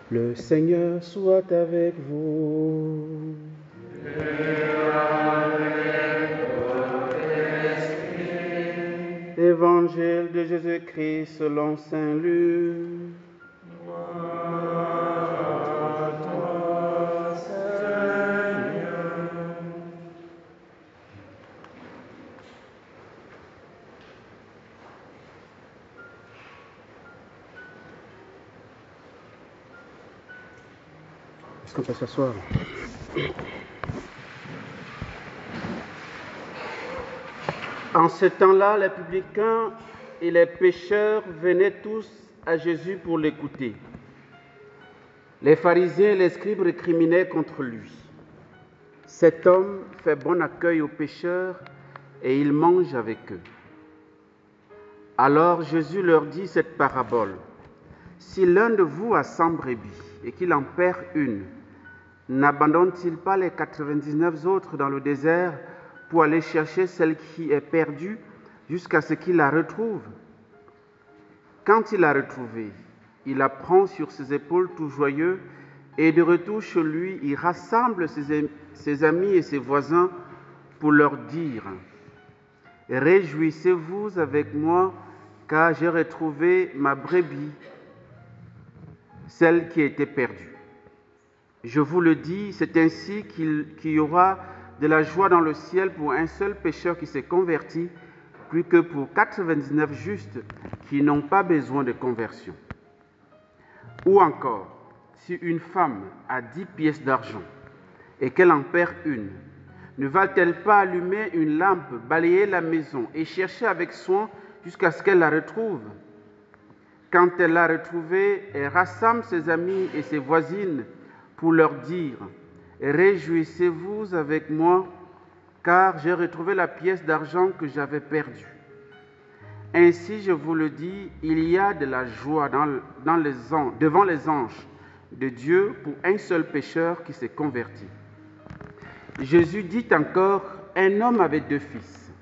Le Seigneur soit avec vous. Et avec votre esprit. Évangile de Jésus-Christ selon saint Luc. Gloire à toi, Seigneur. Est-ce qu'on peut s'asseoir? En ce temps-là, les publicains et les pécheurs venaient tous à Jésus pour l'écouter. Les pharisiens et les scribes récriminaient contre lui. Cet homme fait bon accueil aux pécheurs et il mange avec eux. Alors Jésus leur dit cette parabole. Si l'un de vous a 100 brebis et qu'il en perd une, n'abandonne-t-il pas les 99 autres dans le désert pour aller chercher celle qui est perdue jusqu'à ce qu'il la retrouve? Quand il l'a retrouvée, il la prend sur ses épaules tout joyeux et de retour chez lui, il rassemble ses amis et ses voisins pour leur dire « Réjouissez-vous avec moi car j'ai retrouvé ma brebis, celle qui était perdue. » Je vous le dis, c'est ainsi qu'il y aura de la joie dans le ciel pour un seul pécheur qui s'est converti, plus que pour 99 justes qui n'ont pas besoin de conversion. Ou encore, si une femme a 10 pièces d'argent et qu'elle en perd une, ne va-t-elle pas allumer une lampe, balayer la maison et chercher avec soin jusqu'à ce qu'elle la retrouve? Quand elle l'a retrouvée, elle rassemble ses amis et ses voisines pour leur dire « Réjouissez-vous avec moi, car j'ai retrouvé la pièce d'argent que j'avais perdue. » Ainsi, je vous le dis, il y a de la joie devant les anges de Dieu pour un seul pécheur qui s'est converti. Jésus dit encore, un homme avait 2 fils.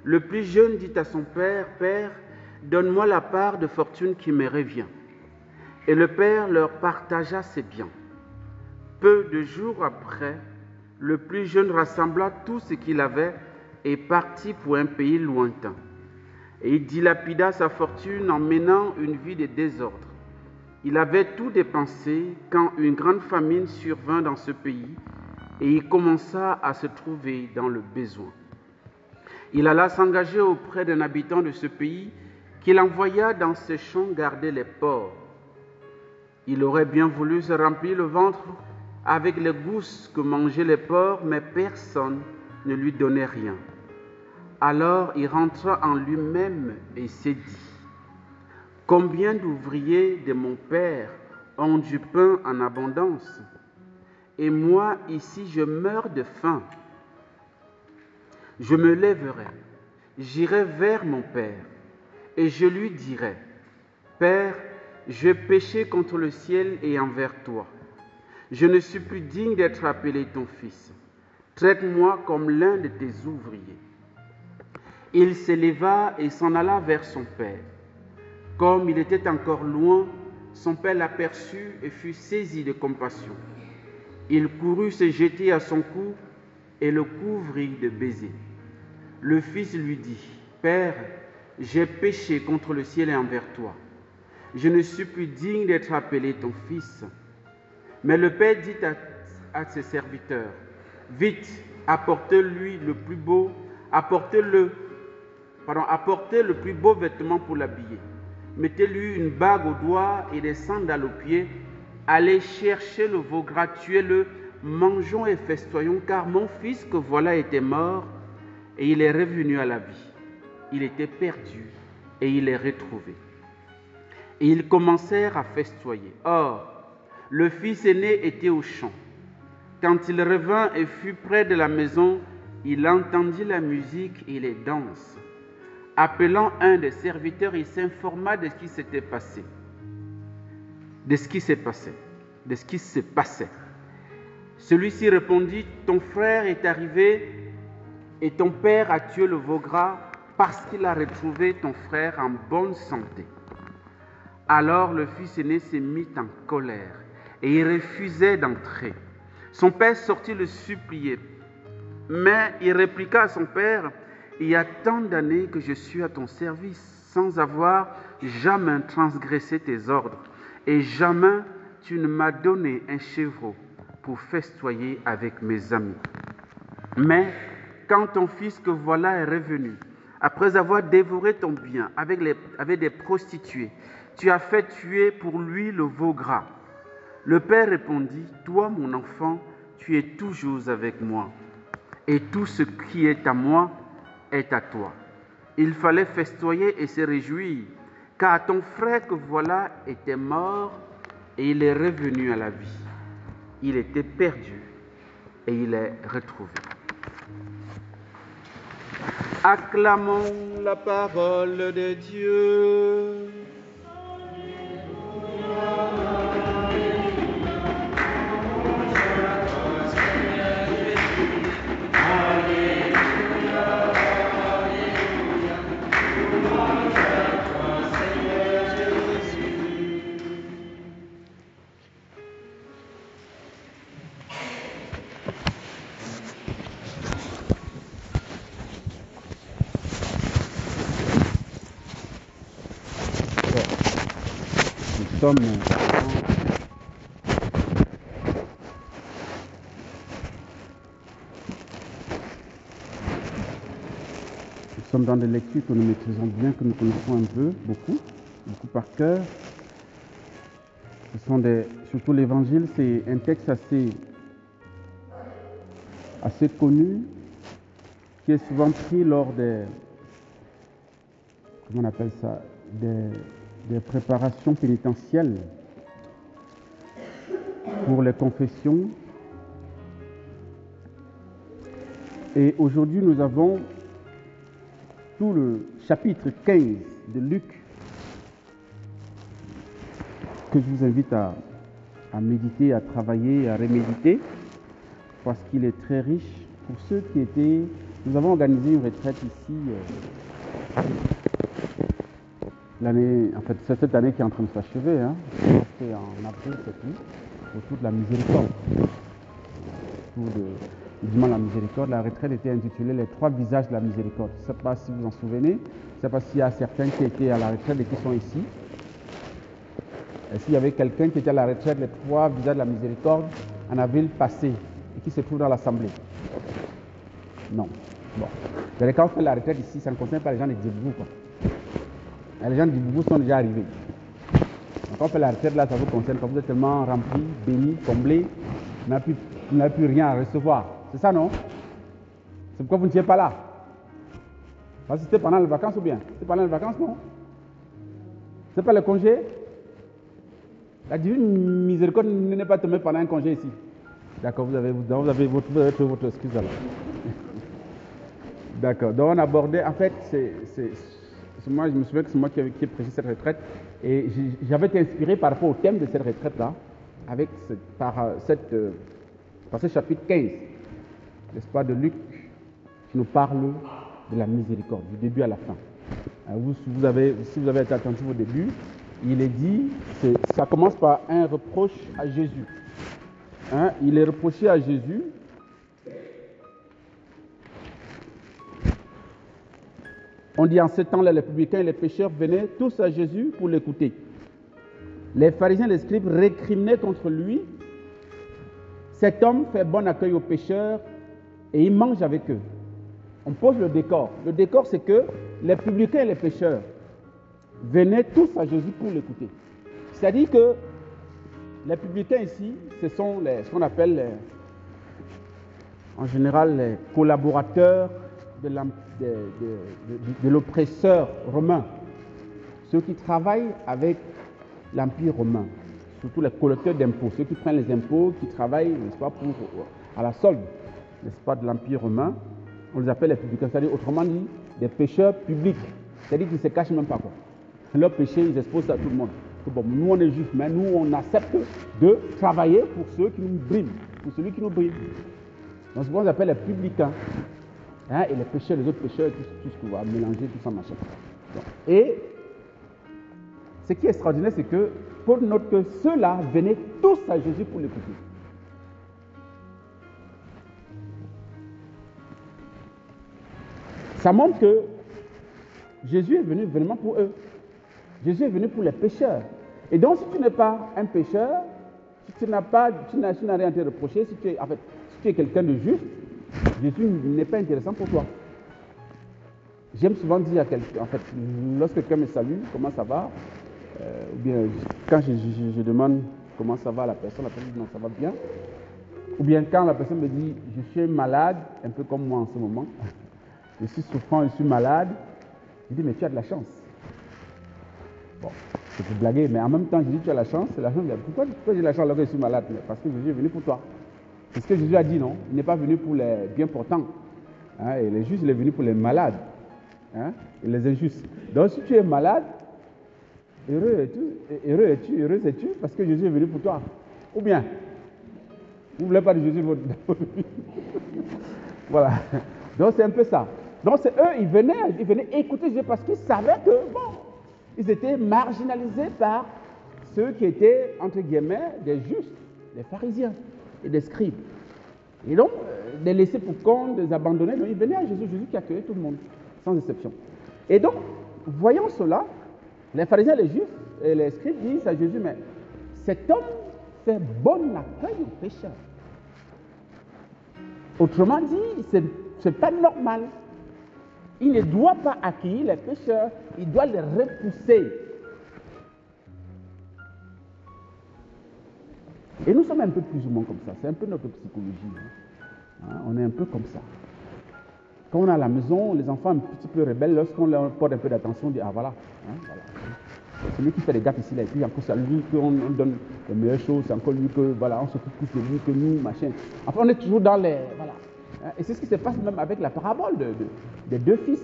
Le plus jeune dit à son père, « Père, donne-moi la part de fortune qui me revient. » Et le père leur partagea ses biens. Peu de jours après, le plus jeune rassembla tout ce qu'il avait et partit pour un pays lointain. Et il dilapida sa fortune en menant une vie de désordre. Il avait tout dépensé quand une grande famine survint dans ce pays et il commença à se trouver dans le besoin. Il alla s'engager auprès d'un habitant de ce pays qu'il envoya dans ses champs garder les porcs. Il aurait bien voulu se remplir le ventre avec les gousses que mangeaient les porcs, mais personne ne lui donnait rien. Alors il rentra en lui-même et s'est dit, « Combien d'ouvriers de mon père ont du pain en abondance, et moi ici je meurs de faim. Je me lèverai, j'irai vers mon père, et je lui dirai, « Père, j'ai péché contre le ciel et envers toi. Je ne suis plus digne d'être appelé ton fils. Traite-moi comme l'un de tes ouvriers. » Il s'éleva et s'en alla vers son père. Comme il était encore loin, son père l'aperçut et fut saisi de compassion. Il courut se jeter à son cou et le couvrit de baisers. Le fils lui dit, « Père, j'ai péché contre le ciel et envers toi. Je ne suis plus digne d'être appelé ton fils. » Mais le père dit à ses serviteurs, « Vite, apportez le plus beau vêtement pour l'habiller. Mettez-lui une bague au doigt et des sandales aux pieds. Allez chercher le veau gras, tuez-le, mangeons et festoyons, car mon fils que voilà était mort et il est revenu à la vie. Il était perdu et il est retrouvé. » Et ils commencèrent à festoyer. Or, le fils aîné était au champ. Quand il revint et fut près de la maison, il entendit la musique et les danses. Appelant un des serviteurs, il s'informa de ce qui se passait. Celui-ci répondit, « Ton frère est arrivé et ton père a tué le veau gras parce qu'il a retrouvé ton frère en bonne santé. » Alors le fils aîné se mit en colère et il refusait d'entrer. Son père sortit le supplier, mais il répliqua à son père, « Il y a tant d'années que je suis à ton service, sans avoir jamais transgressé tes ordres, et jamais tu ne m'as donné un chevreau pour festoyer avec mes amis. Mais quand ton fils que voilà est revenu, après avoir dévoré ton bien avec des prostituées, tu as fait tuer pour lui le veau gras. » Le père répondit, « Toi, mon enfant, tu es toujours avec moi, et tout ce qui est à moi est à toi. » Il fallait festoyer et se réjouir, car ton frère que voilà était mort et il est revenu à la vie. Il était perdu et il est retrouvé. Acclamons la parole de Dieu. Nous sommes dans des lectures que nous maîtrisons bien, que nous connaissons un peu, beaucoup par cœur. Ce sont surtout l'Évangile, c'est un texte assez connu, qui est souvent pris lors des préparations pénitentielles pour les confessions. Et aujourd'hui, nous avons tout le chapitre 15 de Luc que je vous invite à méditer, à travailler, à reméditer, parce qu'il est très riche. Pour ceux qui étaient... Nous avons organisé une retraite ici, cette année qui est en train de s'achever, c'était en avril cette nuit, autour de la miséricorde. Autour du dimanche de la miséricorde, la retraite était intitulée « Les trois visages de la miséricorde ». Je ne sais pas si vous en souvenez, je ne sais pas s'il y a certains qui étaient à la retraite et qui sont ici. S'il y avait quelqu'un qui était à la retraite, les trois visages de la miséricorde, en avril passé, et qui se trouve dans l'assemblée? Non. Bon. Mais quand on fait la retraite ici, ça ne concerne pas les gens de Djiboubou, quoi. Les gens de Djiboubou sont déjà arrivés. Donc quand on fait la retraite là, ça vous concerne, quand vous êtes tellement rempli, béni, comblé, vous n'avez plus rien à recevoir. C'est ça, non? C'est pourquoi vous n'étiez pas là. Parce que c'était pendant les vacances ou bien? C'était pendant les vacances, non? C'est pas le congé? La divine miséricorde n'est pas tombée pendant un congé ici. D'accord, vous avez trouvé votre excuse alors. D'accord, donc on abordait, en fait, moi je me souviens que c'est moi qui ai prêché cette retraite et j'avais été inspiré par rapport au thème de cette retraite-là, par ce chapitre 15, n'est-ce pas, de Luc, qui nous parle de la miséricorde, du début à la fin. Si vous avez été attentif au début, il est dit, ça commence par un reproche à Jésus. Il est reproché à Jésus. On dit en ce temps-là, les publicains et les pécheurs venaient tous à Jésus pour l'écouter. Les pharisiens et les scribes récriminaient contre lui. Cet homme fait bon accueil aux pécheurs et il mange avec eux. On pose le décor. Le décor, c'est que les publicains et les pécheurs venaient tous à Jésus pour l'écouter. C'est-à-dire que les publicains ici, ce sont ce qu'on appelle en général les collaborateurs de l'oppresseur romain. Ceux qui travaillent avec l'Empire romain, surtout les collecteurs d'impôts, ceux qui prennent les impôts, qui travaillent, n'est-ce pas, à la solde, n'est-ce pas, de l'Empire romain. On les appelle les publicains, c'est-à-dire autrement dit, des pécheurs publics. C'est-à-dire qu'ils ne se cachent même pas, quoi. Leur péché, ils exposent ça à tout le monde. Bon, nous, on est juifs, mais nous, on accepte de travailler pour ceux qui nous briment, pour celui qui nous brime. Donc, c'est ce qu'on appelle les publicains. Et les pécheurs, les autres pécheurs, tout ce qu'on va mélanger, tout ça, machin. Bon. Et ce qui est extraordinaire, c'est que Paul note que ceux-là venaient tous à Jésus pour l'écouter. Ça montre que Jésus est venu vraiment pour eux. Jésus est venu pour les pécheurs. Et donc, si tu n'es pas un pécheur, si tu n'as rien à te reprocher, si tu es quelqu'un de juste, Jésus n'est pas intéressant pour toi. J'aime souvent dire à quelqu'un, lorsque quelqu'un me salue, comment ça va, ou bien quand je demande comment ça va à la personne dit non, ça va bien. Ou bien quand la personne me dit, je suis malade, un peu comme moi en ce moment, je suis souffrant, je suis malade, je dis, mais tu as de la chance. Bon, c'est pour blaguer, mais en même temps, je dis, tu as la chance, c'est la chance. Pourquoi j'ai la chance alors que je suis malade? Parce que Jésus est venu pour toi. C'est ce que Jésus a dit, non? Il n'est pas venu pour les bien portants. Hein, et les justes, il est venu pour les malades. Hein, et les injustes. Donc, si tu es malade, heureuse es-tu, parce que Jésus est venu pour toi. Ou bien, vous ne voulez pas de Jésus dans votre vie. Voilà. Donc, c'est un peu ça. Donc, c'est eux, ils venaient écouter Jésus parce qu'ils savaient que, bon, ils étaient marginalisés par ceux qui étaient, entre guillemets, des justes, des pharisiens et des scribes. Et donc, des laissés pour compte, des abandonnés, donc ils venaient à Jésus, Jésus qui accueillait tout le monde, sans exception. Et donc, voyant cela, les pharisiens, les juifs et les scribes disent à Jésus, mais cet homme fait bon accueil aux pécheurs. Autrement dit, ce n'est pas normal. Il ne doit pas accueillir les pécheurs, il doit les repousser. Et nous sommes un peu plus ou moins comme ça, c'est un peu notre psychologie. Hein, on est un peu comme ça. Quand on est à la maison, les enfants un petit peu rebelles, lorsqu'on leur porte un peu d'attention, on dit, ah voilà, hein, voilà. C'est lui qui fait les gâtes ici, là, et puis encore c'est à lui qu'on donne les meilleures choses, c'est encore lui que, voilà, on s'occupe plus de lui que nous, machin. Enfin, on est toujours dans les, voilà. Et c'est ce qui se passe même avec la parabole des deux fils.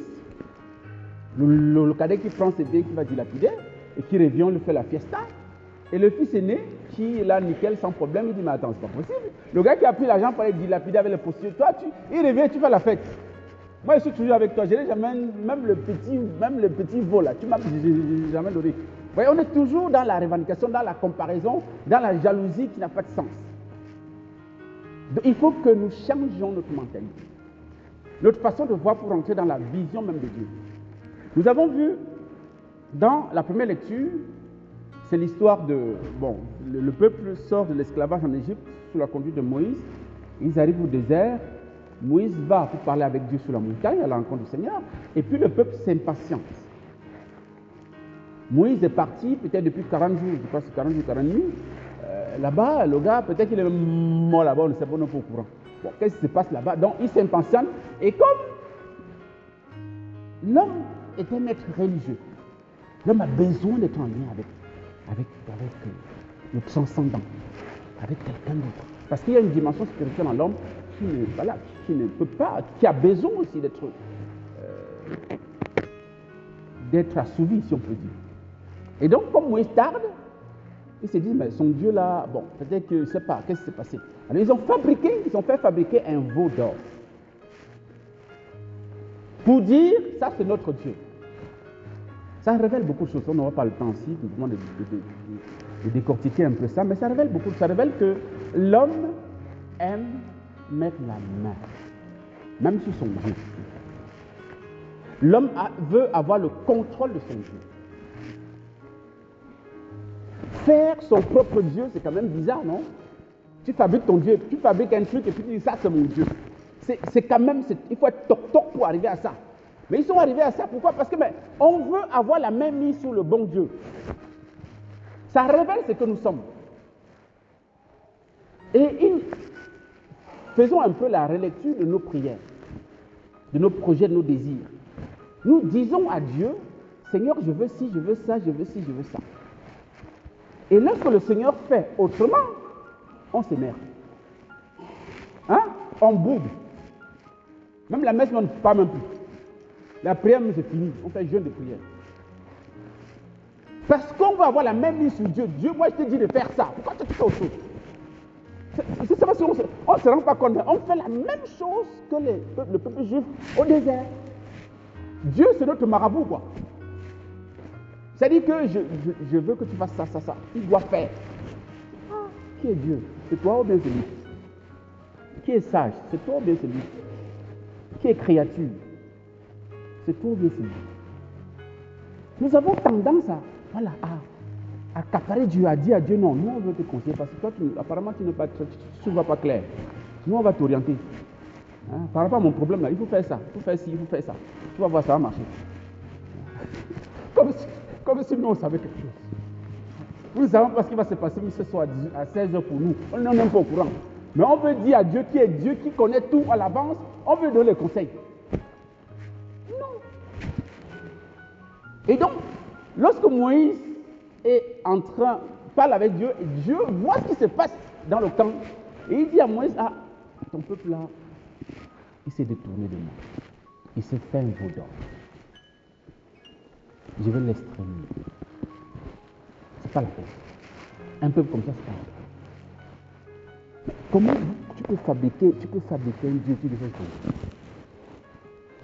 Le cadet qui prend ses biens, qui va dilapider, et qui revient, on lui fait la fiesta. Et le fils aîné, qui est là, nickel, sans problème, il dit, mais attends, c'est pas possible. Le gars qui a pris l'argent pour aller dilapider avec les postures, toi, il revient, tu fais la fête. Moi, je suis toujours avec toi. Je n'ai jamais, même le petit vol là, tu m'as jamais donné. Vous voyez, on est toujours dans la revendication, dans la comparaison, dans la jalousie qui n'a pas de sens. Donc, il faut que nous changions notre mentalité, notre façon de voir pour entrer dans la vision même de Dieu. Nous avons vu dans la première lecture, c'est l'histoire de, bon, le peuple sort de l'esclavage en Égypte sous la conduite de Moïse. Ils arrivent au désert. Moïse va pour parler avec Dieu sur la montagne à la rencontre du Seigneur, et puis le peuple s'impatiente. Moïse est parti peut-être depuis 40 jours, je crois que c'est 40 jours, 40 nuits. Là-bas, le gars, peut-être qu'il est mort là-bas, on ne sait pas, on n'est pas au courant. Bon, qu'est-ce qui se passe là-bas? Donc, il s'impatiente, et comme l'homme est un être religieux, l'homme a besoin d'être en lien avec le transcendant, avec quelqu'un d'autre. Parce qu'il y a une dimension spirituelle en l'homme qui ne peut pas, qui a besoin aussi d'être assouvi, si on peut dire. Et donc, comme Moïse tarde, ils se disent, mais son Dieu là, bon, peut-être que, je ne sais pas, qu'est-ce qui s'est passé? Alors, ils ont fait fabriquer un veau d'or. Pour dire, ça c'est notre Dieu. Ça révèle beaucoup de choses. On n'aura pas le temps ici, de décortiquer un peu ça, mais ça révèle beaucoup. Ça révèle que l'homme aime mettre la main, même sur son Dieu. L'homme veut avoir le contrôle de son Dieu. Faire son propre Dieu, c'est quand même bizarre, non? Tu fabriques ton Dieu, tu fabriques un truc et puis tu dis, ça c'est mon Dieu. C'est quand même, il faut être toc-toc pour arriver à ça. Mais ils sont arrivés à ça, pourquoi? Parce que on veut avoir la main mise sur le bon Dieu. Ça révèle ce que nous sommes. Et faisons un peu la relecture de nos prières, de nos projets, de nos désirs. Nous disons à Dieu, Seigneur, je veux ci, je veux ça, je veux ci, je veux ça. Et lorsque le Seigneur fait autrement, on s'énerve. Hein? On boude. Même la messe, on ne parle même plus. La prière, c'est fini. On fait jeûne de prière. Parce qu'on veut avoir la même mise sur Dieu. Dieu, moi, je te dis de faire ça. Pourquoi tu fais autre chose? C'est parce qu'on ne se rend pas compte. On fait la même chose que le peuple juif au désert. Dieu, c'est notre marabout, quoi. C'est-à-dire que je veux que tu fasses ça, ça, ça. Il doit faire. Qui est Dieu? C'est toi ou bien c'est lui? Qui est sage? C'est toi ou bien c'est lui? Qui est créature? C'est toi ou bien c'est lui? Nous avons tendance à, voilà, à accaparer Dieu, à dire à Dieu non, nous on veut te conseiller parce que toi, apparemment tu ne vois pas clair. Nous on va t'orienter. Hein? Par rapport à mon problème là, il faut faire ça, il faut faire ci, il faut faire ça. Tu vas voir, ça va marcher. Comme si nous on savait quelque chose. Nous ne savons pas ce qui va se passer ce soir à 16h pour nous. On n'est même pas au courant. Mais on veut dire à Dieu qui est Dieu, qui connaît tout à l'avance, on veut donner les conseils. Non. Et donc, lorsque Moïse est en train, parle avec Dieu, et Dieu voit ce qui se passe dans le camp. Et il dit à Moïse, ah, ton peuple là, il s'est détourné de moi. Il s'est fait un veau d'or. Je vais l'exterminer. C'est pas la peine. Un peuple comme ça, c'est pas la peine. Mais comment tu peux fabriquer un Dieu qui le fait comme ça?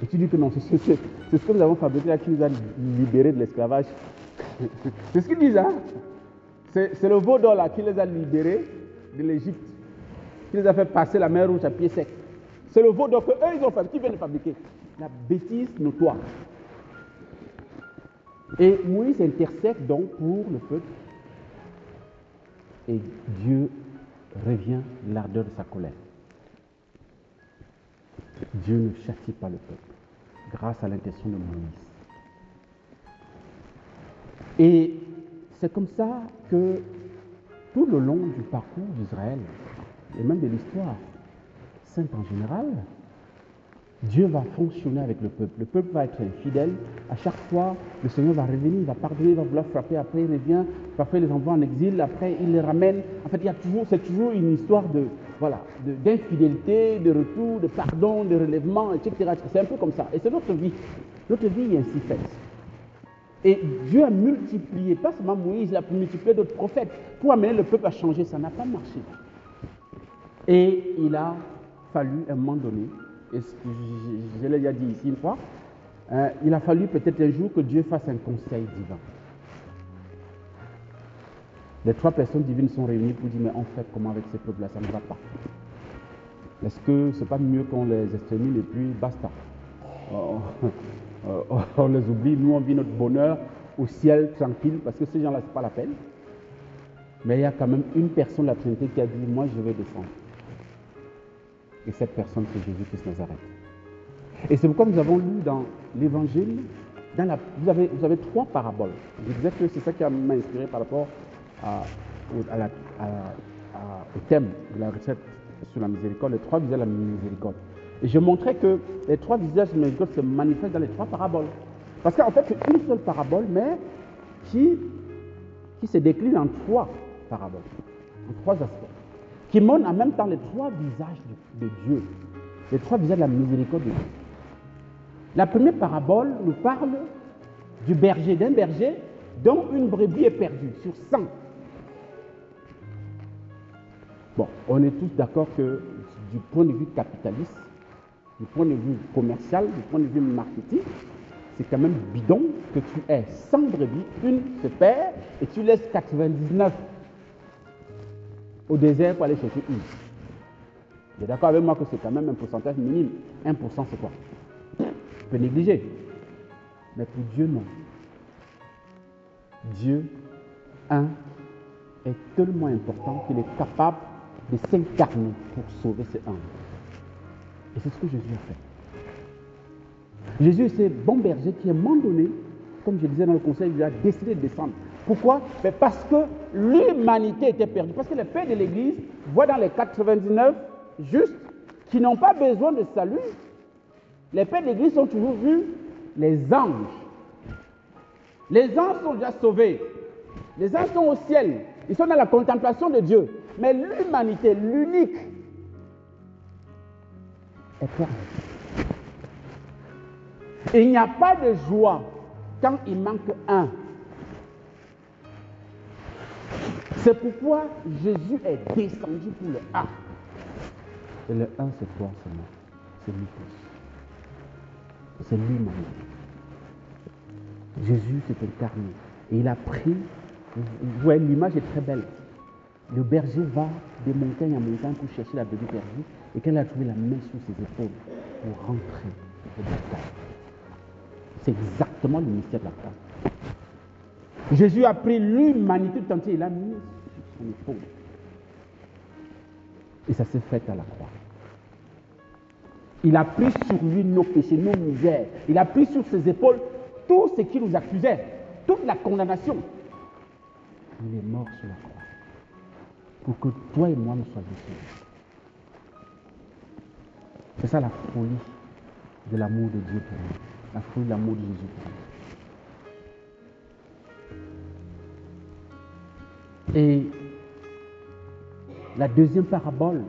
Et tu dis que non, c'est ce que nous avons fabriqué là qui nous a libérés de l'esclavage. C'est ce qu'ils disent, hein? C'est le veau d'or là qui les a libérés de l'Égypte, qui les a fait passer la mer Rouge à pied sec. C'est le veau d'or qu'eux ils ont fabriqué, qui viennent de fabriquer. La bêtise notoire. Et Moïse intercède donc pour le peuple. Et Dieu revient de l'ardeur de sa colère. Dieu ne châtie pas le peuple grâce à l'intention de Moïse. Et c'est comme ça que tout le long du parcours d'Israël, et même de l'histoire sainte en général, Dieu va fonctionner avec le peuple. Le peuple va être fidèle. À chaque fois, le Seigneur va revenir, il va pardonner, il va vouloir frapper, après il revient, parfois il les envoie en exil, après il les ramène. En fait, c'est toujours une histoire d'infidélité, de retour, de pardon, de relèvement, etc. C'est un peu comme ça. Et c'est notre vie. Notre vie est ainsi faite. Et Dieu a multiplié, pas seulement Moïse, il a multiplié d'autres prophètes pour amener le peuple à changer. Ça n'a pas marché. Et il a fallu, à un moment donné, et je l'ai déjà dit ici une fois, il a fallu peut-être un jour que Dieu fasse un conseil divin. Les 3 personnes divines sont réunies pour dire, mais en fait, comment avec ces peuples-là, ça ne va pas. Est-ce que c'est pas mieux qu'on les extermine et puis basta? On les oublie, nous on vit notre bonheur au ciel tranquille, parce que ces gens-là, c'est pas la peine. Mais il y a quand même une personne de la Trinité qui a dit, moi je vais descendre. Et cette personne, c'est Jésus-Christ Nazareth. Et c'est pourquoi nous avons lu dans l'Évangile, vous avez 3 paraboles. Je disais que c'est ça qui m'a inspiré par rapport au thème de la recette sur la miséricorde, les 3 visages de la miséricorde. Et je montrais que les 3 visages de la miséricorde se manifestent dans les 3 paraboles. Parce qu'en fait, c'est une seule parabole, mais qui se décline en 3 paraboles, en 3 aspects, qui montrent en même temps les 3 visages de Dieu, les 3 visages de la miséricorde de Dieu. La première parabole nous parle du berger, d'un berger dont une brebis est perdue sur 100. Bon, on est tous d'accord que du point de vue capitaliste, du point de vue commercial, du point de vue marketing, c'est quand même bidon que tu aies 100 brebis, une se perd et tu laisses 99 au désert pour aller chercher une. Vous êtes d'accord avec moi que c'est quand même un pourcentage minime. 1% c'est quoi? Tu peux négliger. Mais pour Dieu, non. Dieu, est tellement important qu'il est capable de s'incarner pour sauver ses âmes. Et c'est ce que Jésus a fait. Jésus, c'est bon berger qui, à un moment donné, comme je disais dans le conseil, il a décidé de descendre. Pourquoi? Parce que l'humanité était perdue. Parce que les pères de l'Église voient dans les 99 justes qui n'ont pas besoin de salut. Les pères de l'Église ont toujours vu les anges. Les anges sont déjà sauvés. Les anges sont au ciel. Ils sont dans la contemplation de Dieu. Mais l'humanité, l'unique, est perdue. Et il n'y a pas de joie quand il manque un. C'est pourquoi Jésus est descendu pour le un. Et le un, c'est toi seulement. C'est lui tous. C'est lui-même. Jésus s'est incarné. Et il a pris, vous voyez, l'image est très belle. Le berger va de montagne en montagne pour chercher la brebis perdue. Et quand il a trouvé, la main sur ses épaules pour rentrer au bercail. C'est exactement le mystère de la croix. Jésus a pris l'humanité tout entière et l'a mis sur son épaule. Et ça s'est fait à la croix. Il a pris sur lui nos péchés, nos misères. Il a pris sur ses épaules tout ce qui nous accusait, toute la condamnation. Il est mort sur la croix pour que toi et moi nous soyons sauvés. C'est ça la folie de l'amour de Dieu pour nous, la folie de l'amour de Jésus pour nous. Et la deuxième parabole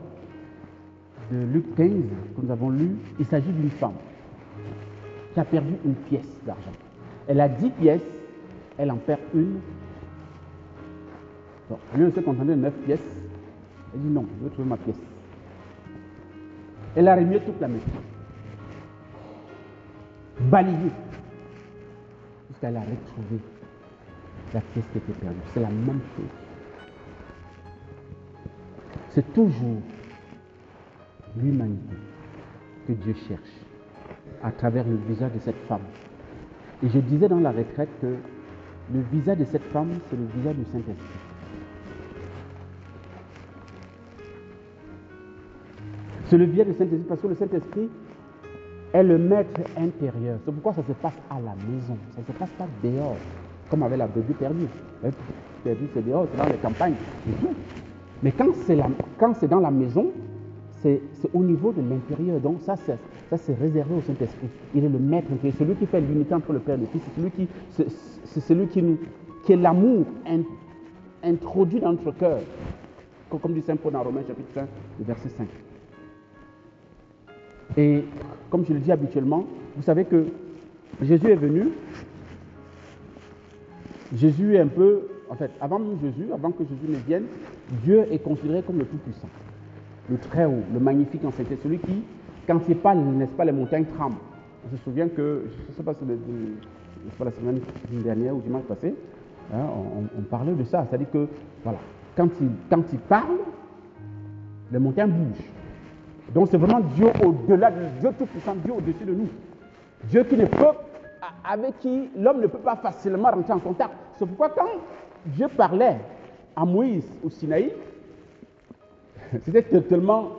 de Luc 15 que nous avons lu, il s'agit d'une femme qui a perdu une pièce d'argent. Elle a 10 pièces, elle en perd une. Bon, au lieu de se contenter de 9 pièces, elle dit non, je veux trouver ma pièce. Elle a remué toute la maison, balayé, jusqu'à elle a retrouvé la pièce qui était perdue. C'est la même chose. C'est toujours l'humanité que Dieu cherche à travers le visage de cette femme. Et je disais dans la retraite que le visage de cette femme, c'est le visage du Saint-Esprit. C'est le visage du Saint-Esprit parce que le Saint-Esprit est le maître intérieur. C'est pourquoi ça se passe à la maison. Ça ne se passe pas dehors, comme avec la brebis perdue. Perdue, c'est dehors, c'est dans les campagnes. Mais quand c'est dans la maison, c'est au niveau de l'intérieur. Donc ça c'est réservé au Saint-Esprit. Il est le maître intérieur. C'est celui qui fait l'unité entre le Père et le Fils. C'est celui qui est l'amour introduit dans notre cœur. Comme dit Saint Paul dans Romains chapitre 5, verset 5. Et comme je le dis habituellement, vous savez que Jésus est venu. Jésus est un peu, en fait, avant que Jésus ne vienne, Dieu est considéré comme le Tout-Puissant, le Très-Haut, le Magnifique en sainteté, celui qui, quand il parle, n'est-ce pas, les montagnes tremblent. On se souvient que, je ne sais pas si c'est pas la semaine dernière ou dimanche passé, hein, on parlait de ça, c'est-à-dire que, voilà, quand il parle, les montagnes bougent. Donc c'est vraiment Dieu au-delà de Dieu tout-puissant, Dieu au-dessus de nous. Dieu qui ne peut, avec qui l'homme ne peut pas facilement rentrer en contact. C'est pourquoi quand Dieu parlait à Moïse au Sinaï, c'était tellement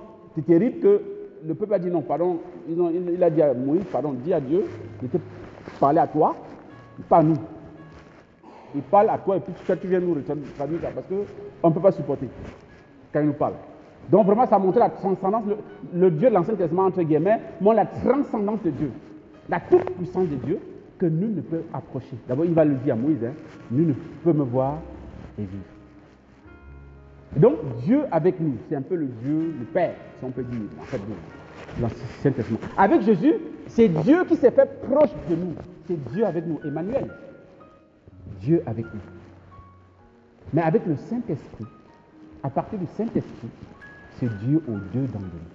terrible que le peuple a dit non, pardon. Il a dit à Moïse, pardon, dis à Dieu, il te parler à toi, pas à nous. Il parle à toi et puis tu viens nous traduire ça parce qu'on ne peut pas supporter quand il nous parle. Donc vraiment, ça a montré la transcendance, le Dieu de l'Ancien Testament, entre guillemets, montre la transcendance de Dieu, la toute-puissance de Dieu que nul ne peut approcher. D'abord, il va le dire à Moïse, nul ne peut me voir et vivre. Donc, Dieu avec nous, c'est un peu le Dieu, le Père, si on peut dire, en fait, de l'Ancien Testament. Avec Jésus, c'est Dieu qui s'est fait proche de nous. C'est Dieu avec nous, Emmanuel. Dieu avec nous. Mais avec le Saint-Esprit, à partir du Saint-Esprit, c'est Dieu au-dedans de nous.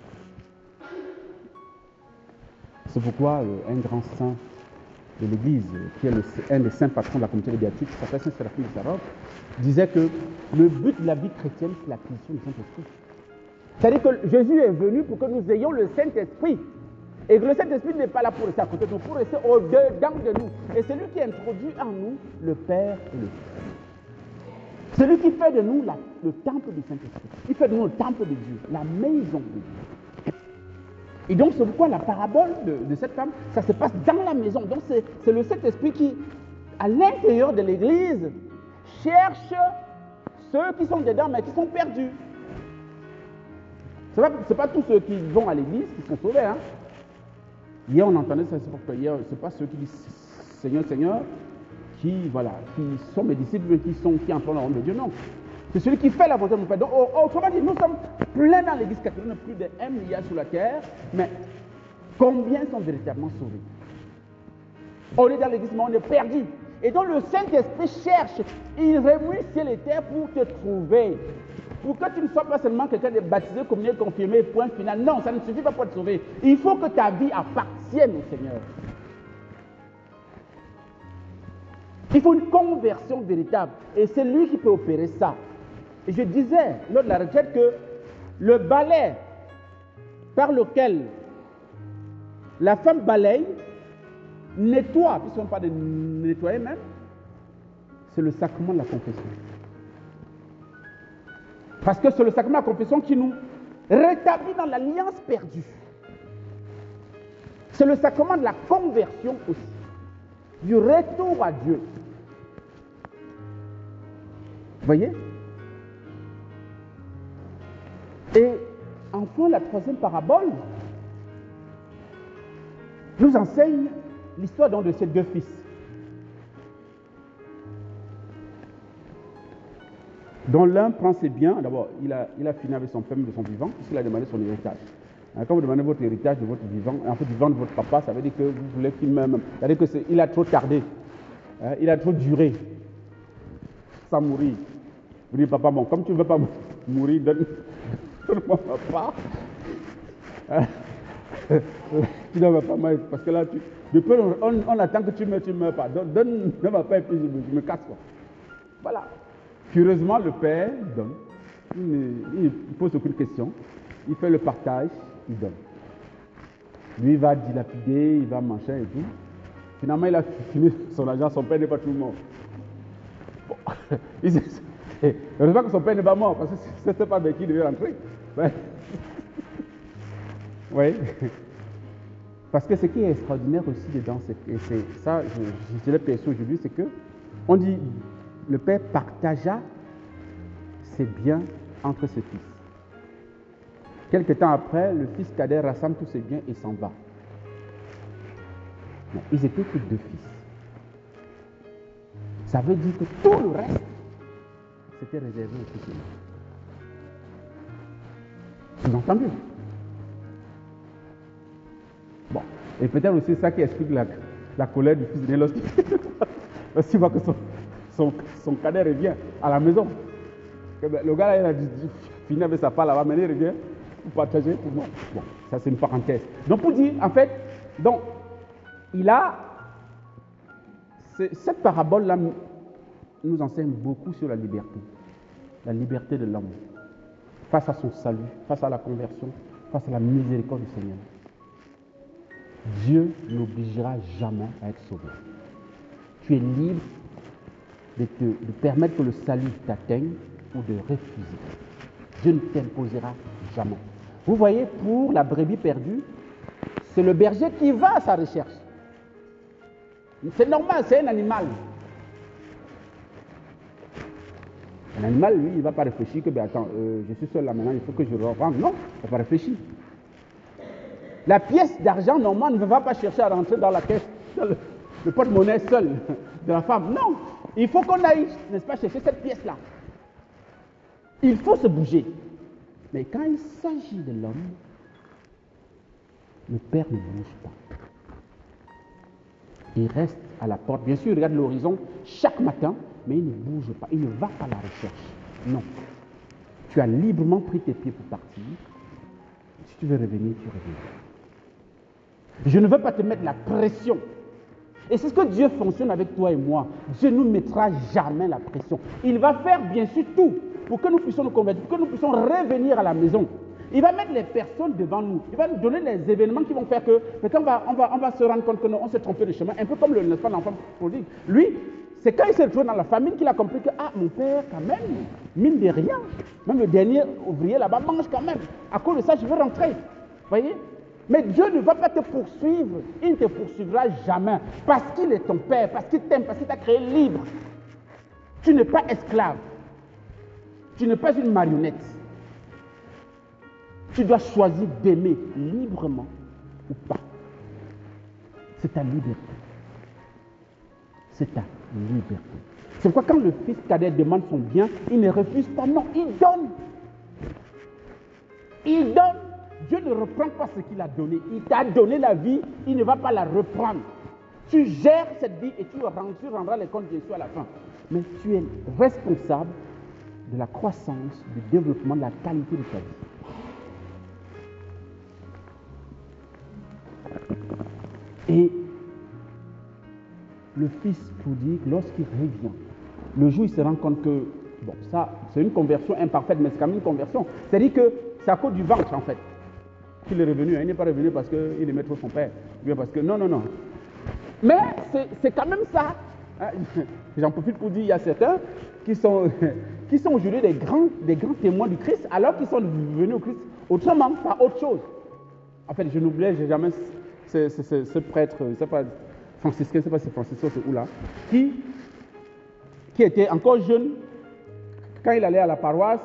C'est pourquoi un grand saint de l'Église, qui est un des saints patrons de la communauté des Béatitudes, qui s'appelle Saint Séraphine de Sarov, disait que le but de la vie chrétienne, c'est l'acquisition du Saint-Esprit. C'est-à-dire que Jésus est venu pour que nous ayons le Saint-Esprit. Et que le Saint-Esprit n'est pas là pour rester à côté de nous, pour rester au-dedans de nous. Et c'est lui qui introduit en nous le Père et le Fils. C'est lui qui fait de nous le temple du Saint-Esprit. Il fait de nous le temple de Dieu, la maison de Dieu. Et donc, c'est pourquoi la parabole de cette femme, ça se passe dans la maison. Donc, c'est le Saint-Esprit qui, à l'intérieur de l'Église, cherche ceux qui sont dedans, mais qui sont perdus. Ce n'est pas tous ceux qui vont à l'Église qui sont sauvés. Hein. Hier, on entendait ça, c'est pourquoi hier, ce n'est pas ceux qui disent Seigneur, Seigneur, qui sont mes disciples, qui entrent dans le royaume de Dieu. Non. C'est celui qui fait la volonté de mon Père. Donc, autrement dit, nous sommes pleins dans l'Église catholique, plus de 1 milliard sur la terre, mais combien sont véritablement sauvés? On est dans l'Église, mais on est perdu. Et donc, le Saint-Esprit cherche, il remue ciel et terre pour te trouver. Pour que tu ne sois pas seulement quelqu'un de baptisé, communié, confirmé, point final. Non, ça ne suffit pas pour te sauver. Il faut que ta vie appartienne au Seigneur. Il faut une conversion véritable. Et c'est lui qui peut opérer ça. Et je disais lors de la retraite que le balai par lequel la femme balaye, nettoie, puisqu'on parle de nettoyer même, c'est le sacrement de la confession. Parce que c'est le sacrement de la confession qui nous rétablit dans l'alliance perdue. C'est le sacrement de la conversion aussi, du retour à Dieu. Vous voyez? Et enfin, la troisième parabole nous enseigne l'histoire donc de ces deux fils. Dont l'un prend ses biens, d'abord, il a fini avec son père de son vivant, puisqu'il a demandé son héritage. Quand vous demandez votre héritage de votre vivant, en fait, du vivant de votre papa, ça veut dire que vous voulez qu'il meure même. Ça veut dire qu'il a trop tardé, il a trop duré, sans mourir. Vous dites, papa, bon, comme tu ne veux pas mourir, donne-moi ma part. Tu ne vas pas mourir, parce que là, on attend que tu ne meurs pas. Donne ma part et puis je me casse. Quoi. Voilà. Curieusement, le père donne. Il ne pose aucune question. Il fait le partage, il donne. Lui, il va dilapider, il va machin et tout. Finalement, il a fini son argent, son père n'est pas tout mort. Bon. Heureusement que son père n'est pas mort, parce que c'était pas avec qui il devait rentrer. Ouais. Oui. Parce que ce qui est extraordinaire aussi dedans, et c'est ça, je l'ai perçu aujourd'hui, c'est que on dit le père partagea ses biens entre ses fils. Quelque temps après, le fils cadet rassemble tous ses biens et s'en va. Mais ils étaient que deux fils. Ça veut dire que tout le reste, c'était réservé au fils aîné. Vous avez entendu? Bon. Et peut-être aussi ça qui explique la colère du fils aîné lorsqu'il voit que son cadet revient à la maison. Le gars là, il a fini avec sa part là-bas, maintenant il revient pour partager pour moi. Bon, ça c'est une parenthèse. Donc pour dire, en fait, donc, cette parabole-là nous enseigne beaucoup sur la liberté de l'homme, face à son salut, face à la conversion, face à la miséricorde du Seigneur. Dieu n'obligera jamais à être sauvé. Tu es libre de permettre que le salut t'atteigne ou de refuser. Dieu ne t'imposera jamais. Vous voyez, pour la brebis perdue, c'est le berger qui va à sa recherche. C'est normal, c'est un animal. Un animal, lui, il ne va pas réfléchir que, ben attends, je suis seul là maintenant, il faut que je rentre. Non, il ne va pas réfléchir. La pièce d'argent, normalement, ne va pas chercher à rentrer dans la caisse, dans le porte-monnaie seul de la femme. Non, il faut qu'on aille, n'est-ce pas, chercher cette pièce-là. Il faut se bouger. Mais quand il s'agit de l'homme, le Père ne bouge pas. Il reste à la porte. Bien sûr, il regarde l'horizon chaque matin, mais il ne bouge pas. Il ne va pas à la recherche. Non. Tu as librement pris tes pieds pour partir. Si tu veux revenir, tu reviens. Je ne veux pas te mettre la pression. Et c'est ce que Dieu fonctionne avec toi et moi. Dieu ne nous mettra jamais la pression. Il va faire bien sûr tout pour que nous puissions nous convertir, pour que nous puissions revenir à la maison. Il va mettre les personnes devant nous. Il va nous donner les événements qui vont faire que peut-être on va se rendre compte qu'on s'est trompé de chemin. Un peu comme l'enfant prodigue. Lui, c'est quand il s'est retrouvé dans la famine qu'il a compris que mon père, quand même, mine de rien, même le dernier ouvrier là-bas mange quand même. À cause de ça, je veux rentrer. Vous voyez? Mais Dieu ne va pas te poursuivre. Il ne te poursuivra jamais. Parce qu'il est ton père, parce qu'il t'aime, parce qu'il t'a créé libre. Tu n'es pas esclave. Tu n'es pas une marionnette. Tu dois choisir d'aimer librement ou pas. C'est ta liberté. C'est ta liberté. C'est pourquoi quand le fils cadet demande son bien, il ne refuse pas. Non, il donne. Il donne. Dieu ne reprend pas ce qu'il a donné. Il t'a donné la vie, il ne va pas la reprendre. Tu gères cette vie et tu rendras les comptes bien sûr à la fin. Mais tu es responsable de la croissance, du développement, de la qualité de ta vie. Et le fils prodigue, lorsqu'il revient, le jour où il se rend compte que, bon, ça, c'est une conversion imparfaite, mais c'est quand même une conversion. C'est-à-dire que c'est à cause du ventre, en fait, qu'il est revenu. Il n'est pas revenu parce qu'il aimait trop son père. Ou bien parce que, non. Mais c'est quand même ça. Hein. J'en profite pour dire, il y a certains qui sont aujourd'hui des grands témoins du Christ, alors qu'ils sont venus au Christ autrement, par autre chose. En fait, je n'oubliais jamais ce prêtre, c'est pas franciscain, c'est pas si franciscain, c'est où là, qui était encore jeune, quand il allait à la paroisse,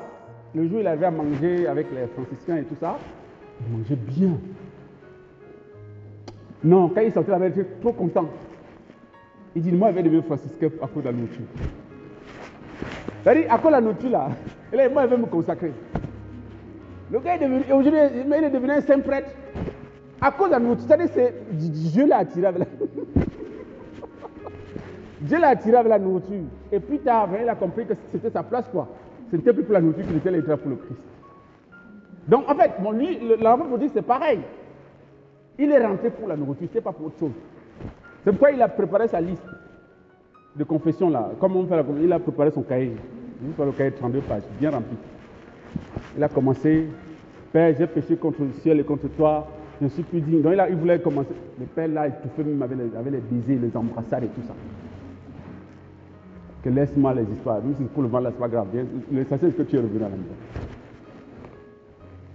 le jour où il arrivait à manger avec les franciscains et tout ça, il mangeait bien. Non, quand il sortait là-bas, il était trop content. Il dit, moi, je vais devenir franciscain à cause de la nourriture. C'est-à-dire, à cause de la nourriture, là, et là, moi, je vais me consacrer. Le gars est devenu, aujourd'hui, il est devenu un saint prêtre. À cause de la nourriture, c'est-à-dire, Dieu l'a attiré avec la Dieu l'a attiré avec la nourriture. Et plus tard, il a compris que c'était sa place, quoi. Ce n'était plus pour la nourriture qu'il était là pour le Christ. Donc, en fait, lui, l'enfant prodigue, c'est pareil. Il est rentré pour la nourriture, c'est pas pour autre chose. C'est pourquoi il a préparé sa liste de confession, là. Comme on fait la confession, il a préparé son cahier. Il a le cahier de 32 pages, bien rempli. Il a commencé, Père, j'ai péché contre le ciel et contre toi, je ne suis plus digne. Donc, il voulait commencer. Le Père, là, il touffait même avec les baisers, les embrassades et tout ça. Que laisse-moi les histoires. Même si pour le vent, là, c'est pas grave. L'essentiel, c'est que tu es revenu à la maison.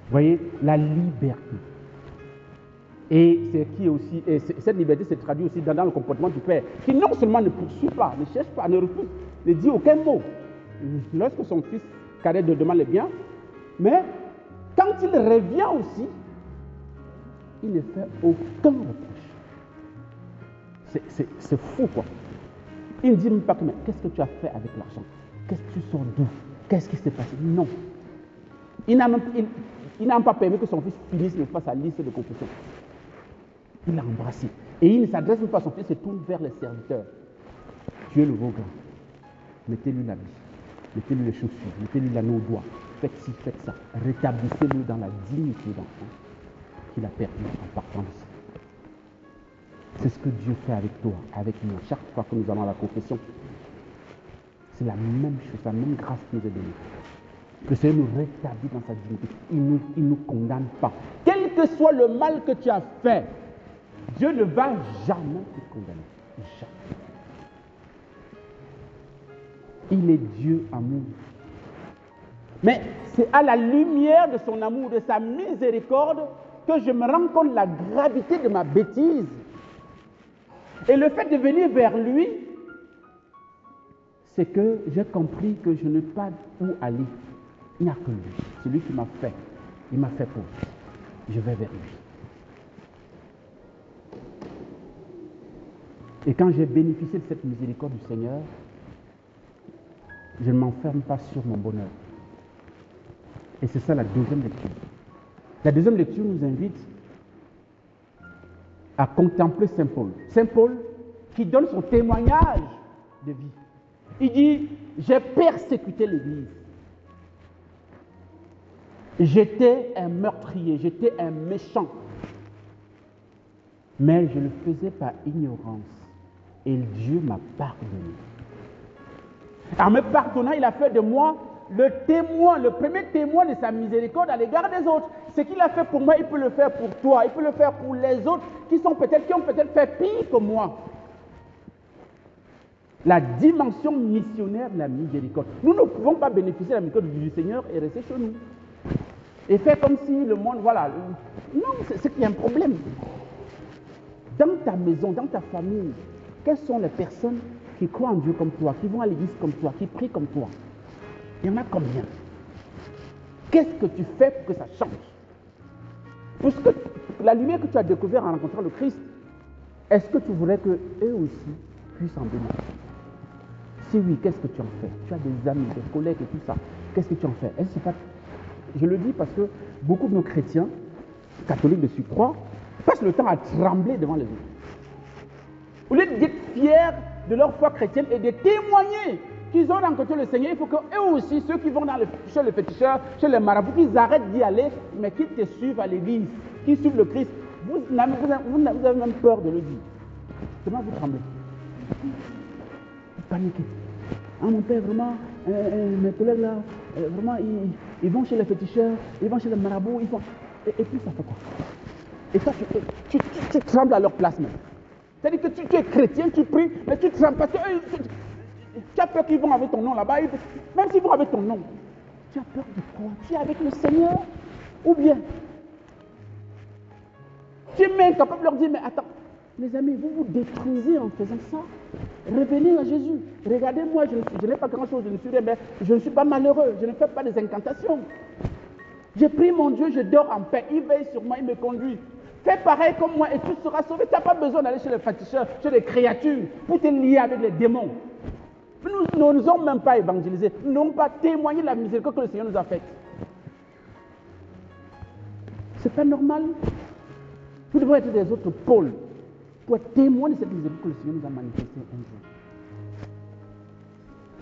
Vous voyez, la liberté. Et c'est qui aussi, et cette liberté se traduit aussi dans le comportement du Père, qui non seulement ne poursuit pas, ne cherche pas, ne refuse, ne dit aucun mot. Lorsque son fils cadet demande le bien, mais quand il revient aussi, il ne fait aucun reproche. C'est fou, quoi. Il ne dit même pas que, mais qu'est-ce que tu as fait avec l'argent? Qu'est-ce que tu sors d'où? Qu'est-ce qui s'est passé? Non. Il n'a même pas permis que son fils finisse de faire sa liste de confession. Il l'a embrassé. Et il ne s'adresse même pas à son fils, il se tourne vers les serviteurs. Tu es le beau grand. Mettez-lui l'habit. Mettez-lui les chaussures. Mettez-lui l'anneau au doigt. Faites ci, faites ça. Rétablissez-le dans la dignité d'enfant qu'il a perdu en partant de ça. C'est ce que Dieu fait avec toi, avec moi. Chaque fois que nous allons à la confession, c'est la même chose, la même grâce qui nous est donnée. Le Seigneur nous rétablit dans sa dignité. Il ne nous condamne pas. Quel que soit le mal que tu as fait, Dieu ne va jamais te condamner. Jamais. Il est Dieu amour. Mais c'est à la lumière de son amour, de sa miséricorde, que je me rends compte de la gravité de ma bêtise. Et le fait de venir vers lui, c'est que j'ai compris que je n'ai pas où aller. Il n'y a que lui. C'est lui qui m'a fait. Il m'a fait pauvre. Je vais vers lui. Et quand j'ai bénéficié de cette miséricorde du Seigneur, je ne m'enferme pas sur mon bonheur. Et c'est ça la deuxième lecture. La deuxième lecture nous invite à contempler Saint Paul. Saint Paul qui donne son témoignage de vie. Il dit, j'ai persécuté l'Église. J'étais un meurtrier, j'étais un méchant. Mais je le faisais par ignorance. Et Dieu m'a pardonné. En me pardonnant, il a fait de moi le témoin, le premier témoin de sa miséricorde à l'égard des autres. Ce qu'il a fait pour moi, il peut le faire pour toi, il peut le faire pour les autres qui ont peut-être fait pire que moi. La dimension missionnaire de la miséricorde. Nous ne pouvons pas bénéficier de la miséricorde du Seigneur et rester chez nous. Et faire comme si le monde, voilà. Non, c'est qu'il y a un problème. Dans ta maison, dans ta famille, quelles sont les personnes qui croient en Dieu comme toi, qui vont à l'église comme toi, qui prient comme toi? Il y en a combien? Qu'est-ce que tu fais pour que ça change? Parce que la lumière que tu as découverte en rencontrant le Christ, est-ce que tu voudrais qu'eux aussi puissent en bénéficier? Si oui, qu'est-ce que tu en fais? Tu as des amis, des collègues et tout ça. Qu'est-ce que tu en fais? Est-ce que pas... Je le dis parce que beaucoup de nos chrétiens, catholiques de surcroît, passent le temps à trembler devant les autres. Au lieu d'être fiers de leur foi chrétienne et de témoigner qu'ils ont rencontré le Seigneur, il faut qu'eux aussi, ceux qui vont chez les féticheurs, chez les marabouts, qu'ils arrêtent d'y aller, mais qu'ils te suivent à l'église, qu'ils suivent le Christ. Vous avez même peur de le dire. Comment vous tremblez? Paniqué. Ah, mon père, vraiment, mes collègues là, vraiment, ils vont chez les féticheurs, ils vont chez les marabouts, ils font. Et puis ça fait quoi? Et toi, tu trembles à leur place même. C'est-à-dire que tu es chrétien, tu pries, mais tu trembles parce que tu as peur qu'ils vont avec ton nom là-bas. Même s'ils vont avec ton nom, tu as peur de quoi? Tu es avec le Seigneur? Ou bien, tu es même capable de leur dire, mais attends, les amis, vous vous détruisez en faisant ça. Revenez à Jésus. Regardez-moi, je n'ai pas grand-chose, je ne suis rien, mais je ne suis pas malheureux, je ne fais pas des incantations. Je prie mon Dieu, je dors en paix, il veille sur moi, il me conduit. Fais pareil comme moi et tu seras sauvé. Tu n'as pas besoin d'aller chez les féticheurs, chez les créatures, pour te lier avec les démons. Nous ne nous avons même pas évangélisé, nous n'avons pas témoigné de la miséricorde que le Seigneur nous a faite. C'est pas normal. Nous devons être des autres pôles pour être témoins de cette miséricorde que le Seigneur nous a manifestée un jour.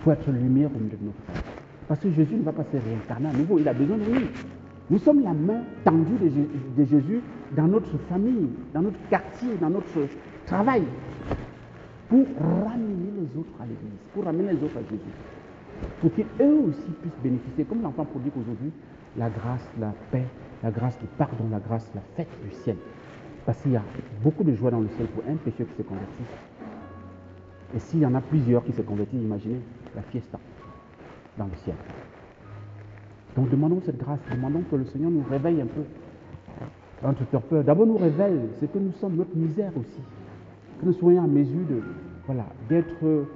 Pour être lumière au milieu de notre temps. Parce que Jésus ne va pas se réincarner à nouveau, il a besoin de nous. Nous sommes la main tendue de Jésus dans notre famille, dans notre quartier, dans notre travail, pour ramener les autres à l'Église, pour ramener les autres à Jésus, pour qu'eux aussi puissent bénéficier, comme l'enfant prodigue aujourd'hui, la grâce, la paix, la grâce du pardon, la grâce, la fête du ciel. Parce qu'il y a beaucoup de joie dans le ciel pour un pécheur qui se convertit. Et s'il y en a plusieurs qui se convertissent, imaginez la fiesta dans le ciel. Donc demandons cette grâce, demandons que le Seigneur nous réveille un peu. Entre peur, d'abord nous révèle ce que nous sommes, notre misère aussi. Que nous soyons en mesure d'être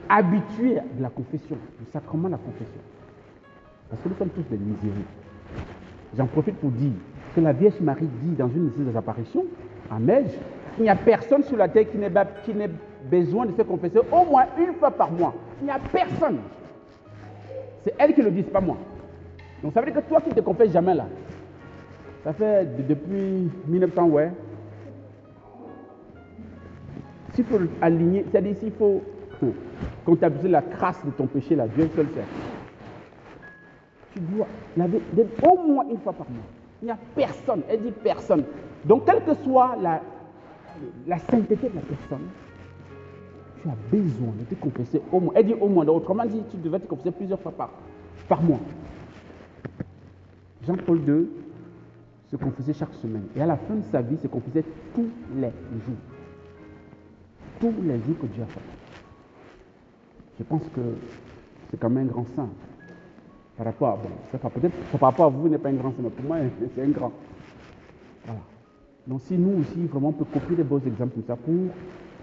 habitués à la confession, du sacrement de la confession. Parce que nous sommes tous des miséreux. J'en profite pour dire que la Vierge Marie dit dans une de ses apparitions, à Mège, il n'y a personne sur la terre qui n'ait besoin de se confesser au moins une fois par mois. Il n'y a personne. C'est elle qui le dit, c'est pas moi. Donc ça veut dire que toi qui ne te confesses jamais là, ça fait depuis 1900, ouais. S'il faut aligner, c'est-à-dire s'il faut comptabiliser la crasse de ton péché là, Dieu seul sait. Tu dois laver au moins une fois par mois. Il n'y a personne, elle dit personne. Donc quelle que soit la sainteté de la personne, tu as besoin de te confesser au moins. Elle dit au moins, autrement dit, tu devais te confesser plusieurs fois par mois. Jean-Paul II se confessait chaque semaine. Et à la fin de sa vie, se confessait tous les jours. Tous les jours que Dieu a fait. Je pense que c'est quand même un grand saint. Par rapport à, peut-être par rapport à vous, il n'est pas un grand saint, mais pour moi, c'est un grand. Voilà. Donc si nous aussi, vraiment, on peut copier des beaux exemples comme ça pour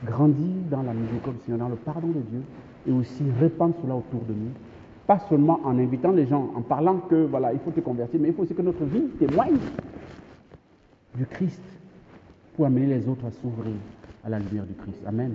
grandir dans la miséricorde du Seigneur, dans le pardon de Dieu, et aussi répandre cela autour de nous. Pas seulement en invitant les gens, en parlant que, voilà, il faut te convertir, mais il faut aussi que notre vie témoigne du Christ pour amener les autres à s'ouvrir à la lumière du Christ. Amen.